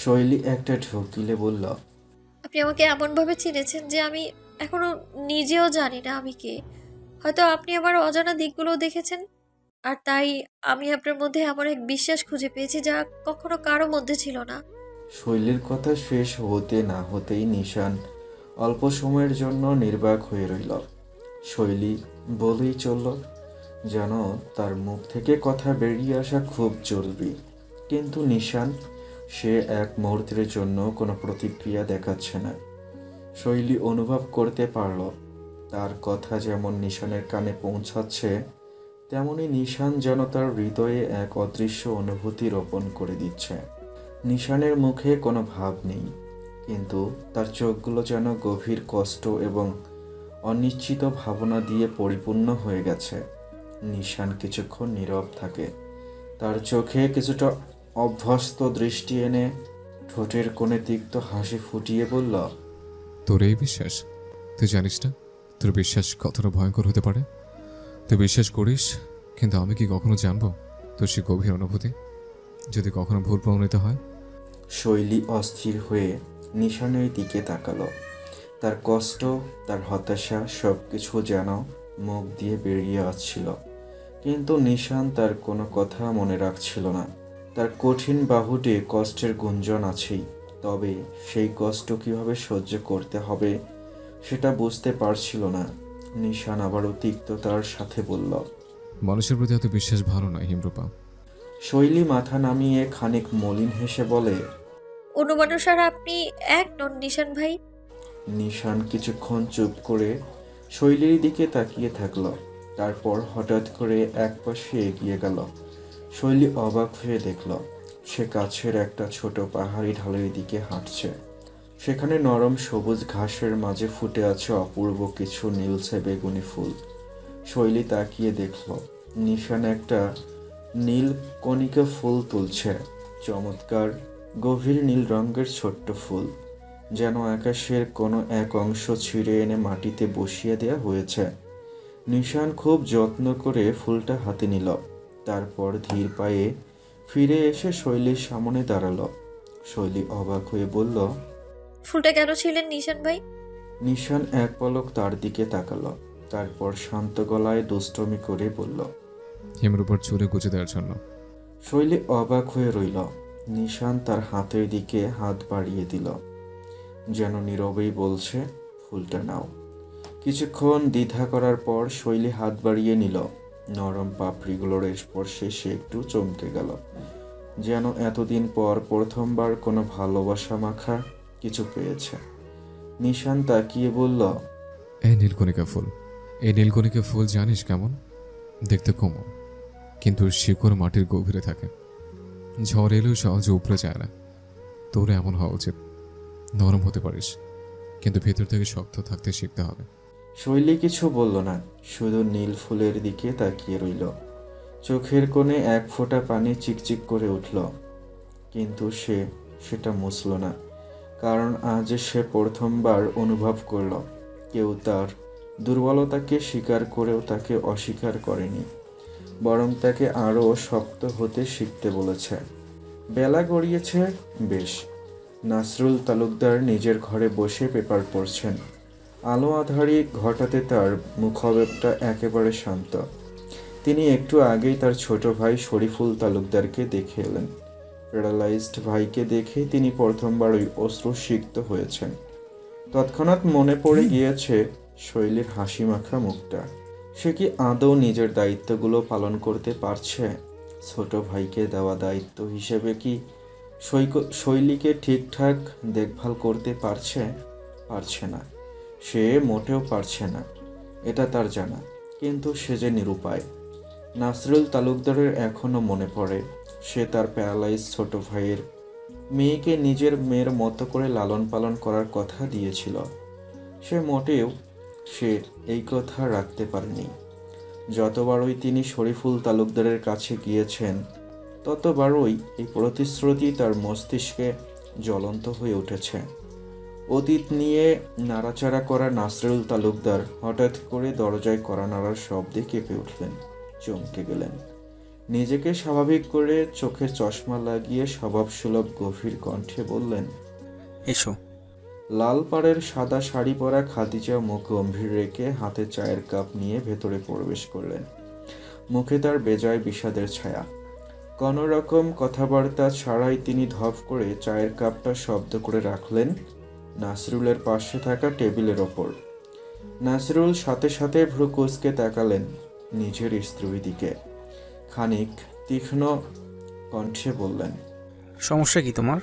শৈলী একটা ঢোক গিলে বলল, আপনি আমাকে এমনভাবে চিনেছেন যে আমি এখনো নিজেও জানি না আমি কে। হয়তো আপনি আমার অজানা দিকগুলো দেখেছেন, আর তাই আমি আপনার মধ্যে এমন এক বিশ্বাস খুঁজে পেয়েছি যা কখনো কারো মধ্যে ছিল না। শৈলীর কথা শেষ হতে না হতেই নিশান অল্প সময়ের জন্য নির্বাক হয়ে রইল। শৈলী বলেই চলল, যেন তার মুখ থেকে কথা বেরিয়ে আসা খুব জরুরি। কিন্তু নিশান সে এক মুহূর্তের জন্য কোনো প্রতিক্রিয়া দেখাচ্ছে না। শৈলী অনুভব করতে পারল তার কথা যেমন নিশানের কানে পৌঁছাচ্ছে, তেমনি নিশান যেন তার হৃদয়ে এক অদৃশ্য অনুভূতি রোপণ করে দিচ্ছে। নিশানের মুখে কোনো ভাব নেই, কিন্তু তার চোখগুলো যেন গভীর কষ্ট এবং অনিশ্চিত ভাবনা দিয়ে পরিপূর্ণ হয়ে গেছে। নিশান কিছুক্ষণ নীরব থাকে, তার চোখে কিছুটা অভ্যস্ত দৃষ্টি এনে ঠোঁটের কোণে তিক্ত হাসি ফুটিয়ে বলল, তোর এই বিশ্বাস, তুই জানিস না তোর বিশ্বাস কতটা ভয়ঙ্কর হতে পারে? তুই বিশ্বাস করিস, কিন্তু আমি কি কখনো জানবো তোর সে গভীর অনুভূতি যদি কখনো ভুল প্রমাণিত হয়? শৈলী অস্থির হয়ে নিশানের দিকে তাকালো। তার কষ্ট, তার হতাশা সব কিছু যেন মুখ দিয়ে বেরিয়ে আসছিল, কিন্তু নিশান তার কোনো কথা মনে রাখছিল না। তার কঠিন বাহুতে কষ্টের গুঞ্জন আছেই, তবে সেই কষ্ট কিভাবে সহ্য করতে হবে সেটা বুঝতে পারছিল না। নিশান আবারও তিক্ততার সাথে বলল, মানুষের প্রতি এত বিশ্বাস ভালো নয় হিমরূপা। শৈলী মাথা নামিয়ে খানিক মলিন হেসে বলে, অনুমানুসার আপনি এক নন নিশান ভাই। নিশান কিছুক্ষণ চুপ করে শৈলীর দিকে তাকিয়ে থাকল, তারপর হঠাৎ করে একপাশে এগিয়ে গেল। শৈলী অবাক হয়ে দেখল সে কাছের একটা ছোট পাহাড়ি ঢালের দিকে হাঁটছে। সেখানে নরম সবুজ ঘাসের মাঝে ফুটে আছে অপূর্ব কিছু নীলচে বেগুনি ফুল। শৈলী তাকিয়ে দেখল নিশান একটা নীল কণিকা ফুল তুলছে, চমৎকার গভীর নীল রঙের ছোট্ট ফুল। যেন আকাশের কোনো এক অংশ ছিঁড়ে এনে মাটিতে বসিয়ে দেয়া হয়েছে। নিশান খুব যত্ন করে ফুলটা হাতে নিল, তারপর ধীর পায়ে ফিরে এসে শৈলীর সামনে দাঁড়ালো। শৈলী অবাক হয়ে বলল, ফুলটা কেন ছিলেন নিশান ভাই? নিশান এক পলক তার দিকে তাকালো, তারপর শান্ত গলায় দুষ্টমি করে বলল, হিমের উপর চুলে গুজে দেওয়ার জন্য। শৈলী অবাক হয়ে রইল। নিশান তার হাতের দিকে হাত বাড়িয়ে দিল, যেন নীরবেই বলছে, ফুলটা নাও। কিছুক্ষণ দ্বিধা করার পর শৈলী হাত বাড়িয়ে নিল। নরম পাপড়িগুলোর স্পর্শে সে একটু চমকে গেল, যেন এতদিন পর প্রথমবার কোনো ভালোবাসা মাখা কিছু পেয়েছে। নিশান তাকিয়ে বলল, এই নীলকণিকা ফুল, এই নীলকণিকা ফুল জানিস কেমন দেখতে? কোমল, কিন্তু শিকড় মাটির গভীরে থাকে। ঝড় এলেও সহজে উপরে যায় না। তোর এমন হওয়া উচিত। নরম হতে পারিস, কিন্তু ভেতর থেকে শক্ত থাকতে শিখতে হবে। শৈলী কিছু বলল না, শুধু নীল ফুলের দিকে তাকিয়ে রইল। চোখের কোণে এক ফোঁটা পানি চিকচিক করে উঠল, কিন্তু সেটা মুছল না, কারণ আজ সে প্রথমবার অনুভব করল কেউ তার দুর্বলতাকে স্বীকার করেও তাকে অস্বীকার করেনি, বরং তাকে আরও শক্ত হতে শিখতে বলেছে। বেলা গড়িয়েছে বেশ। নাসরুল তালুকদার নিজের ঘরে বসে পেপার পড়ছেন। আলো আঁধারি ঘটাতে তার মুখাবয়বটা একেবারে শান্ত। তিনি একটু আগেই তার ছোট ভাই শরীফুল তালুকদারকে দেখে এলেন। প্যারালাইজড ভাইকে দেখে তিনি প্রথমবার ওই অশ্রুসিক্ত হয়েছেন। তৎক্ষণাৎ মনে পড়ে গিয়েছে শৈলীর হাসি মাখা মুখটা। সে কি আদৌ নিজের দায়িত্বগুলো পালন করতে পারছে? ছোট ভাইকে দেওয়া দায়িত্ব হিসেবে কি শৈলীকে ঠিকঠাক দেখভাল করতে পারছে না। সে মোটেও পারছে না, এটা তার জানা, কিন্তু সে যে নিরুপায়। নাসরুল তালুকদারের এখনো মনে পড়ে সে তার প্যারালাইজ ছোট ভাইয়ের মেয়েকে নিজের মেয়ের মতো করে লালন পালন করার কথা দিয়েছিল। সে এই কথা রাখতে পারেনি। যতবারই তিনি শরীফুল তালুকদারের কাছে গিয়েছেন, ততবারই এই প্রতিশ্রুতি তার মস্তিষ্কে জ্বলন্ত হয়ে উঠেছে। অতীত নিয়ে নাড়াচাড়া করা নাসরুল তালুকদার হঠাৎ করে দরজায় কড়া নাড়ার শব্দে কেঁপে উঠলেন, চমকে গেলেন। নিজেকে স্বাভাবিক করে চোখে চশমা লাগিয়ে স্বভাবসুলভ গভীর কণ্ঠে বললেন, এসো। লাল পাড়ের সাদা শাড়ি পরা খাদিজা মুখ গম্ভীর রেখে হাতে চায়ের কাপ নিয়ে ভেতরে প্রবেশ করলেন। মুখে তার বেজায় বিষাদের ছায়া। কোনো রকম কথাবার্তা ছাড়াই তিনি ধপ করে চায়ের কাপটা শব্দ করে রাখলেন নাসরুলের পাশে থাকা টেবিলের ওপর। নাসরুল সাথে সাথে ভ্রু কুঁচকে তাকালেন নিজের স্ত্রীর দিকে। খানিক তীক্ষ্ণ কণ্ঠে বললেন, সমস্যা কি তোমার?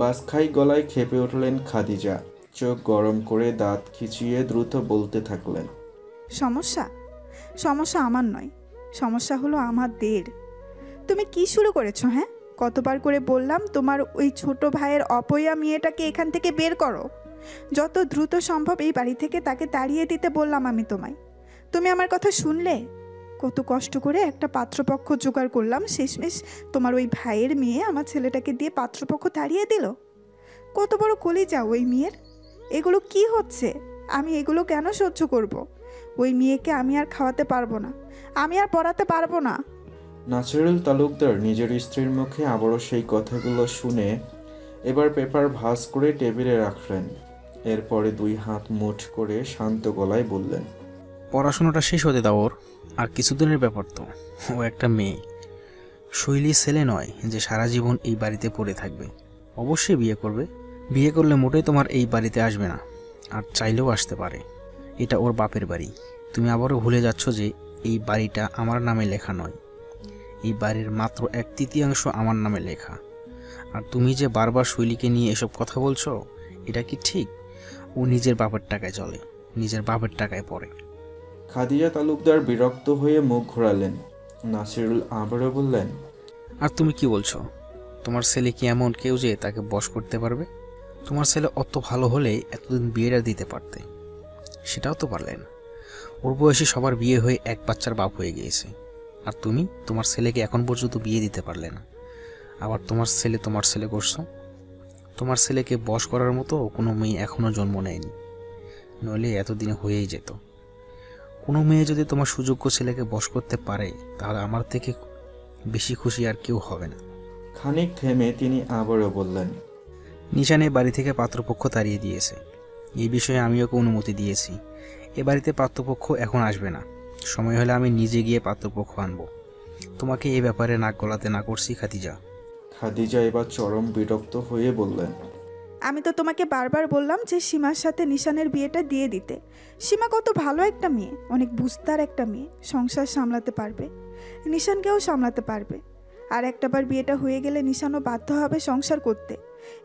বাসখাই গলায় খেপে উঠলেন খাদিজা। চোখ গরম করে দাঁত খিচিয়ে দ্রুত বলতে থাকলেন, সমস্যা আমার নয়, সমস্যা হলো আমাদের। তুমি কি শুরু করেছো? হ্যাঁ, কতবার করে বললাম তোমার ওই ছোট ভাইয়ের অপয়া মেয়েটাকে এখান থেকে বের করো। যত দ্রুত সম্ভব এই বাড়ি থেকে তাকে তাড়িয়ে দিতে বললাম আমি তোমায়। তুমি আমার কথা শুনলে? কত কষ্ট করে একটা পাত্রপক্ষ জোগাড় করলাম, শেষমেশ তোমার ওই ভাইয়ের মেয়ে আমার ছেলেটাকে দিয়ে পাত্রপক্ষ তাড়িয়ে দিল। কত বড় কলিজা ওই মেয়ের! এগুলো কি হচ্ছে? আমি এগুলো কেন সহ্য করব? ওই মেয়েকে আমি আর খাওয়াতে পারবো না, আমি আর পড়াতে পারবো না। নাসরুল তালুকদার নিজের স্ত্রীর মুখে আবারও সেই কথাগুলো শুনে এবার পেপার ভাঁজ করে টেবিলে রাখলেন। এরপরে দুই হাত মুঠ করে শান্ত গলায় বললেন, পড়াশোনাটা শেষ হতে দাও ওর, আর কিছুদিনের ব্যাপার তো। ও একটা মেয়ে, শৈলী ছেলে নয় যে সারা জীবন এই বাড়িতে পড়ে থাকবে। অবশ্যই বিয়ে করবে। বিয়ে করলে মোটেই তোমার এই বাড়িতে আসবে না, আর চাইলেও আসতে পারে। এটা ওর বাপের বাড়ি। তুমি আবারও ভুলে যাচ্ছ যে এই বাড়িটা আমার নামে লেখা নয়। এই বাড়ির মাত্র 1/3 আমার নামে লেখা। আর তুমি যে বারবার শৈলীকে নিয়ে এসব কথা বলছো, এটা কি ঠিক? ও নিজের বাপের টাকায় চলে, নিজের বাপের টাকায় পড়ে। খাদিজা তালুকদার বিরক্ত হয়ে মুখ ঘোরালেন। নাসিরুল আবারও বললেন, আর তুমি কি বলছো? তোমার ছেলে কি এমন কেউ যে তাকে বশ করতে পারবে? তোমার ছেলে অত ভালো হলে এতদিন বিয়েটা দিতে পারতে, সেটাও তো পারলে না। ওর বয়সী সবার বিয়ে হয়ে এক বাচ্চার বাপ হয়ে গিয়েছে, আর তুমি তোমার ছেলেকে এখন পর্যন্ত বিয়ে দিতে পারলে না। আবার তোমার ছেলে করছো। তোমার ছেলেকে বশ করার মতো কোনো মেয়ে এখনও জন্ম নেয়নি, নইলে এতদিন হয়েই যেত। কোনো মেয়ে যদি তোমার সুযোগ্য ছেলেকে বশ করতে পারে তাহলে আমার থেকে বেশি খুশি আর কেউ হবে না। খানিক থেমে তিনি আবারও বললেন, নিশান এ বাড়ি থেকে পাত্রপক্ষ তাড়িয়ে দিয়েছে। এই বিষয়ে আমি ওকে অনুমতি দিয়েছি। এ বাড়িতে পাত্রপক্ষ এখন আসবে না, সময় হলে আমি নিজে গিয়ে পাত্রপক্ষ আনবো। তোমাকে এই ব্যাপারে নাক গলাতে না করছি খাদিজা। খাদিজা এবার চরম বিরক্ত হয়ে বললেন, আমি তো তোমাকে বারবার বললাম যে সীমার সাথে নিশানের বিয়েটা দিয়ে দিতে। সীমা কত ভালো একটা মেয়ে, অনেক বুঝতার একটা মেয়ে, সংসার সামলাতে পারবে, নিশানকেও সামলাতে পারবে। আর একটাবার বিয়েটা হয়ে গেলে নিশানও বাধ্য হবে সংসার করতে।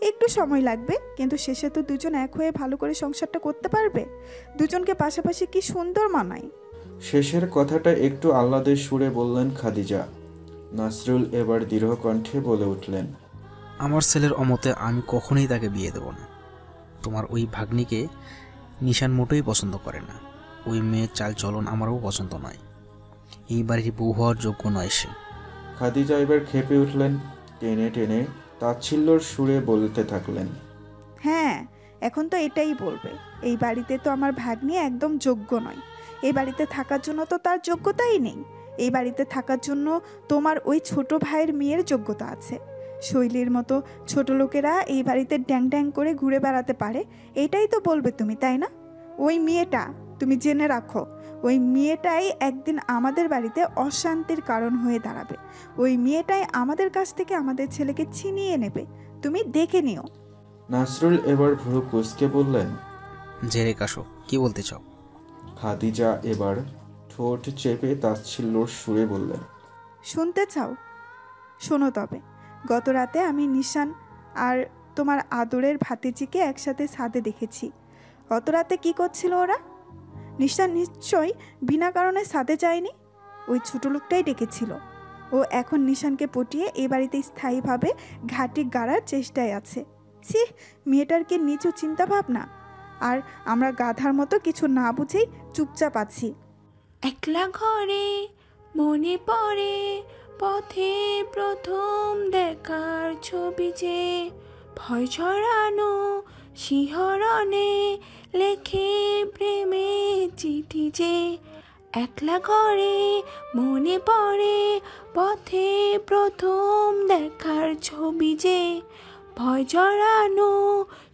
একটু সময় লাগবে, কিন্তু শেষে তো দুজন এক হয়ে ভালো করে সংসারটা করতে পারবে। দুজনকে পাশাপাশি কি সুন্দর মানায়। শেষের কথাটা একটু আহ্লাদের সুরে বললেন খাদিজা। নাসরুল এবার দৃঢ় কণ্ঠে বলে উঠলেন, আমার ছেলের অমতে আমি কখনোই তাকে বিয়ে দেব না। তোমার ওই ভাগ্নিকে নিশান মোটেই পছন্দ করে না। ওই মেয়ের চাল চলন আমারও পছন্দ নয়। এই বাড়ির বউ হওয়ার যোগ্য নয় সে। খাদিজা এবার খেপে উঠলেন, টেনে টেনে তাচ্ছিল্যর সুরে বলতে থাকলেন, হ্যাঁ, এখন তো এটাই বলবে, এই বাড়িতে তো আমার ভাগ্নি একদম যোগ্য নয়। এই বাড়িতে থাকার জন্য তো তার যোগ্যতাই নেই। এই বাড়িতে থাকার জন্য তোমার ওই ছোট ভাইয়ের মেয়ের যোগ্যতা আছে। শৈলীর মতো ছোট লোকেরা এই বাড়িতে ড্যাং ড্যাং করে ঘুরে বেড়াতে পারে, এটাই তো বলবে তুমি, তাই না? ওই মেয়েটা, তুমি জেনে রাখো, ওই মেয়েটাই একদিন আমাদের বাড়িতে অশান্তির কারণ হয়ে দাঁড়াবে। ওই মেয়েটাই আমাদের কাছ থেকে আমাদের ছেলেকে ছিনিয়ে নেবে, তুমি দেখে নিও। নাসরুল এবার ভ্রু কুঁচকে বললেন, জেরে কাশো, কি বলতে চাও? খাদিজা এবার ঠোঁট চেপে তাচ্ছিল্যর সুরে বললেন, শুনতে চাও? শোনো তবে। গত রাতে আমি নিশান আর তোমার আদরের ভাতিজিকে একসাথে ছাদে দেখেছি। গত রাতে কী করছিল ওরা? নিশান নিশ্চয়ই বিনা কারণে ছাদে যায়নি, ওই ছোট লোকটাই ডেকেছিল। ও এখন নিশানকে পটিয়ে এ বাড়িতে স্থায়ীভাবে ঘাঁটি গাড়ার চেষ্টায় আছে। ছি, মেয়েটার কি নিচু চিন্তা ভাবনা! আর আমরা গাধার মতো কিছু না বুঝেই চুপচাপ আছি। একলা ঘরে মনে পড়ে পথে প্রথম দেখার ছবি যে, ভয় ছড়ানো শিহরণে লেখে প্রেমে চিঠি যে। একলা ঘরে মনে পড়ে পথে প্রথম দেখার ছবি যে, ভয় জড়ানো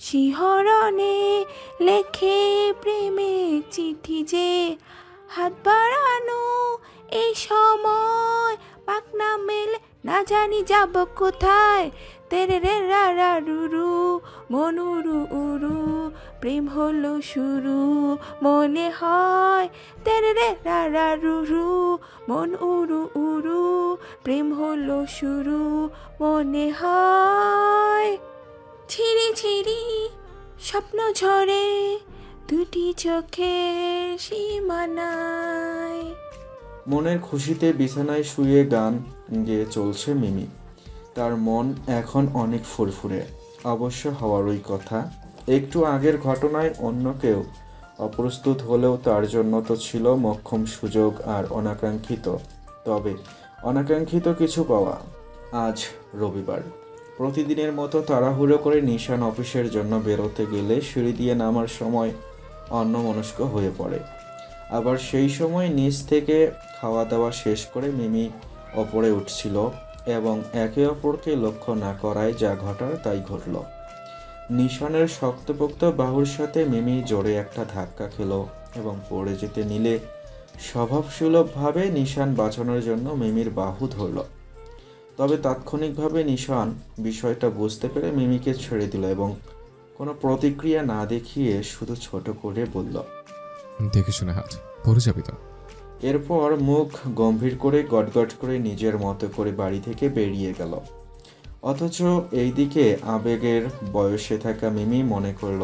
শিহরণে লেখে প্রেমে চিঠি যে। হাত বাড়ানো এই সময় পাকনা মেলে না জানি যাব কোথায়। তেরে রে রা রা রুরু মনুরু উরু প্রেম হলো শুরু মনে হয়। তেরে রে রা রা রুরু মন উরু উরু প্রেম হলো শুরু মনে হয়। ছিঁড়ি ছিঁড়ি স্বপ্ন ঝরে দুটি চোখের সীমানায়। মনের খুশিতে বিছানায় শুয়ে গান গেয়ে চলছে মিমি। তার মন এখন অনেক ফুরফুরে। অবশ্য হওয়ারই কথা। একটু আগের ঘটনায় অন্য কেউ অপ্রস্তুত হলেও তার জন্য তো ছিল মোক্ষম সুযোগ আর অনাকাঙ্ক্ষিত, তবে অনাকাঙ্ক্ষিত কিছু পাওয়া। আজ রবিবার। প্রতিদিনের মতো তাড়াহুড়ো করে নিশান অফিসের জন্য বেরোতে গেলে সিঁড়ি দিয়ে নামার সময় অন্যমনস্ক হয়ে পড়ে। আবার সেই সময় নিচ থেকে খাওয়া দাওয়া শেষ করে মিমি ওপরে উঠছিল এবং একে অপরকে লক্ষ্য না করায় যা ঘটার তাই ঘটল। নিশানের শক্তপোক্ত বাহুর সাথে মিমি জোরে একটা ধাক্কা খেল এবং পড়ে যেতে নিলে স্বভাবসুলভভাবে নিশান বাঁচানোর জন্য মিমির বাহু ধরল। তবে তাৎক্ষণিকভাবে নিশান বিষয়টা বুঝতে পেরে মিমিকে ছেড়ে দিল এবং কোনো প্রতিক্রিয়া না দেখিয়ে শুধু ছোট করে বলল, দেখে শুনে হাত, পড়ে যাবি তো। এরপর মুখ গম্ভীর করে গটগট করে নিজের মতো করে বাড়ি থেকে বেরিয়ে গেল। অথচ এইদিকে আবেগের বয়সে থাকা মিমি মনে করল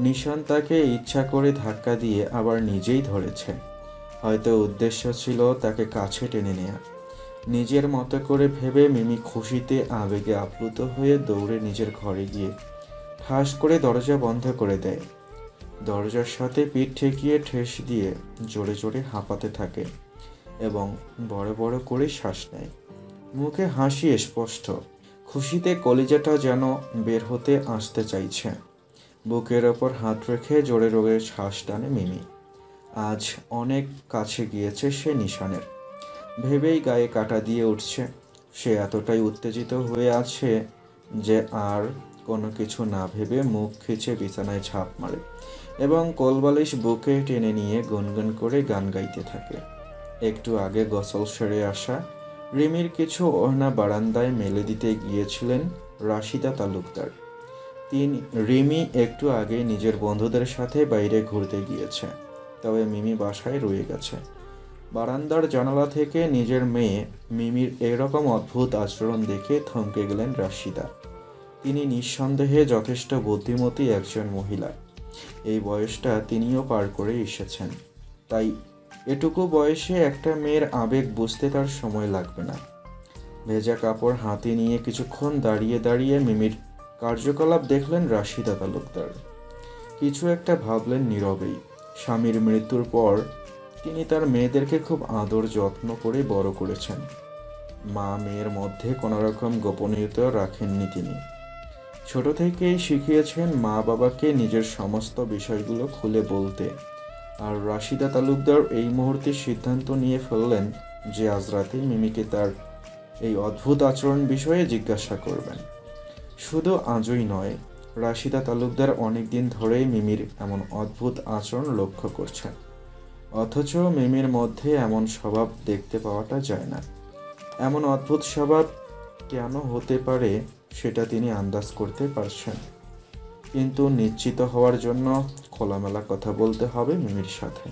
নিশান তাকে ইচ্ছা করে ধাক্কা দিয়ে আবার নিজেই ধরেছে। হয়তো উদ্দেশ্য ছিল তাকে কাছে টেনে নেয়া। নিজের মতো করে ভেবে মিমি খুশিতে আবেগে আপ্লুত হয়ে দৌড়ে নিজের ঘরে গিয়ে ঠাস করে দরজা বন্ধ করে দেয়। দরজার সাথে পিঠ ঠেকিয়ে ঠেস দিয়ে জোরে জোরে হাঁপাতে থাকে এবং বড় বড় করে শ্বাস নেয়। মুখে হাসি স্পষ্ট। খুশিতে কলিজাটা যেন বের হতে আসতে চাইছে। বুকের ওপর হাত রেখে জোরে জোরে শ্বাস টানে মিমি। আজ অনেক কাছে গিয়েছে সে নিশানের, ভেবেই গায়ে কাটা দিয়ে উঠছে। সে এতটাই উত্তেজিত হয়ে আছে যে আর কোনো কিছু না ভেবে মুখ খিচে বিছানায় ঝাঁপ মারে এবং কোলবালিশ বুকে টেনে নিয়ে গুনগুন করে গান গাইতে থাকে। একটু আগে গোসল সেরে আসা রিমির কিছু ওড়না বারান্দায় মেলে দিতে গিয়েছিলেন রাশিদা তালুকদার। রিমি একটু আগে নিজের বন্ধুদের সাথে বাইরে ঘুরতে গিয়েছে, তবে মিমি বাসায় রয়ে গেছে। বারান্দার জানালা থেকে নিজের মেয়ে মিমির এরকম অদ্ভুত আচরণ দেখে থমকে গেলেন রাশিদা। তিনি নিঃসন্দেহে যথেষ্ট বুদ্ধিমতী একজন মহিলা। এই বয়সটা তিনিও পার করে এসেছেন, তাই এটুকু বয়সে একটা মেয়ের আবেগ বুঝতে তার সময় লাগবে না। ভেজা কাপড় হাতে নিয়ে কিছুক্ষণ দাঁড়িয়ে দাঁড়িয়ে মিমির কার্যকলাপ দেখলেন রাশিদা তালুকদার। কিছু একটা ভাবলেন নীরবেই। স্বামীর মৃত্যুর পর তিনি তার মেয়েদেরকে খুব আদর যত্ন করে বড় করেছেন। মা মেয়ের মধ্যে কোনো রকম গোপনীয়তা রাখেননি তিনি। ছোট থেকেই শিখিয়েছেন মা বাবাকে নিজের সমস্ত বিষয়গুলো খুলে বলতে। আর রাশিদা তালুকদার এই মুহূর্তে সিদ্ধান্ত নিয়ে ফেললেন যে আজ রাতে মিমিকে তার এই অদ্ভুত আচরণ বিষয়ে জিজ্ঞাসা করবেন। শুধু আজই নয়, রাশিদা তালুকদার অনেকদিন ধরেই মিমির এমন অদ্ভুত আচরণ লক্ষ্য করছেন, অথচ মিমির মধ্যে এমন স্বভাব দেখতে পাওয়াটা যায় না। এমন অদ্ভুত স্বভাব কেন হতে পারে সেটা তিনি আন্দাজ করতে পারছেন, কিন্তু নিশ্চিত হওয়ার জন্য খোলামেলা কথা বলতে হবে মিমির সাথে।